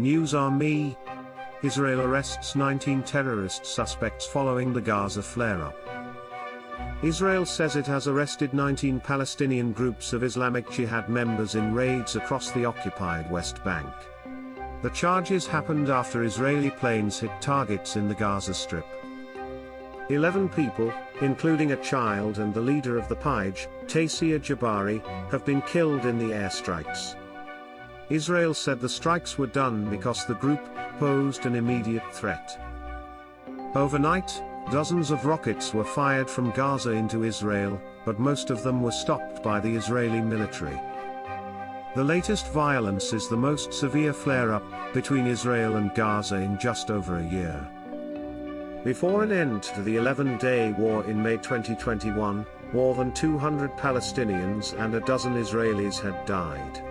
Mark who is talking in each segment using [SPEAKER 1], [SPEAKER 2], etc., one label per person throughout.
[SPEAKER 1] News Army. Israel arrests 19 terrorist suspects following the Gaza flare-up. Israel says it has arrested 19 Palestinian groups of Islamic Jihad members in raids across the occupied West Bank. The charges happened after Israeli planes hit targets in the Gaza Strip. 11 people, including a child and the leader of the Pij, Tayseer Jabari, have been killed in the airstrikes. Israel said the strikes were done because the group posed an immediate threat. Overnight, dozens of rockets were fired from Gaza into Israel, but most of them were stopped by the Israeli military. The latest violence is the most severe flare-up between Israel and Gaza in just over a year. Before an end to the 11-day war in May 2021, more than 200 Palestinians and a dozen Israelis had died.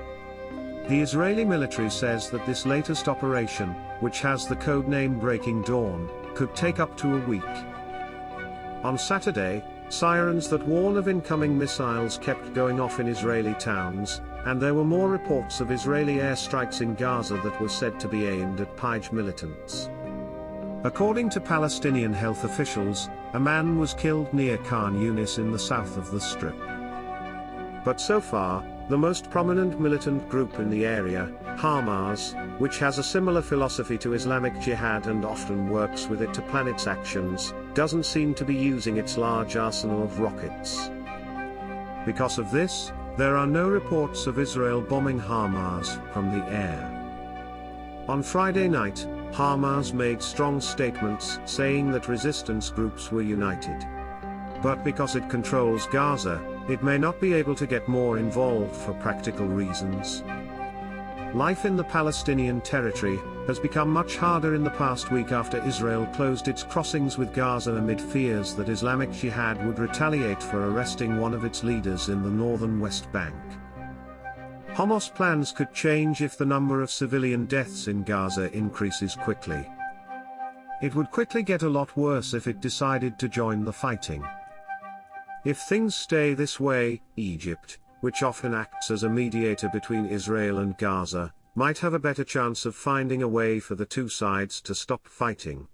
[SPEAKER 1] The Israeli military says that this latest operation, which has the codename Breaking Dawn, could take up to a week. On Saturday, sirens that warn of incoming missiles kept going off in Israeli towns, and there were more reports of Israeli airstrikes in Gaza that were said to be aimed at Pij militants. According to Palestinian health officials, a man was killed near Khan Yunis in the south of the Strip. But so far, the most prominent militant group in the area, Hamas, which has a similar philosophy to Islamic Jihad and often works with it to plan its actions, doesn't seem to be using its large arsenal of rockets. Because of this, there are no reports of Israel bombing Hamas from the air. On Friday night, Hamas made strong statements saying that resistance groups were united. But because it controls Gaza, it may not be able to get more involved for practical reasons. Life in the Palestinian territory has become much harder in the past week after Israel closed its crossings with Gaza amid fears that Islamic Jihad would retaliate for arresting one of its leaders in the northern West Bank. Hamas plans could change if the number of civilian deaths in Gaza increases quickly. It would quickly get a lot worse if it decided to join the fighting. If things stay this way, Egypt, which often acts as a mediator between Israel and Gaza, might have a better chance of finding a way for the two sides to stop fighting.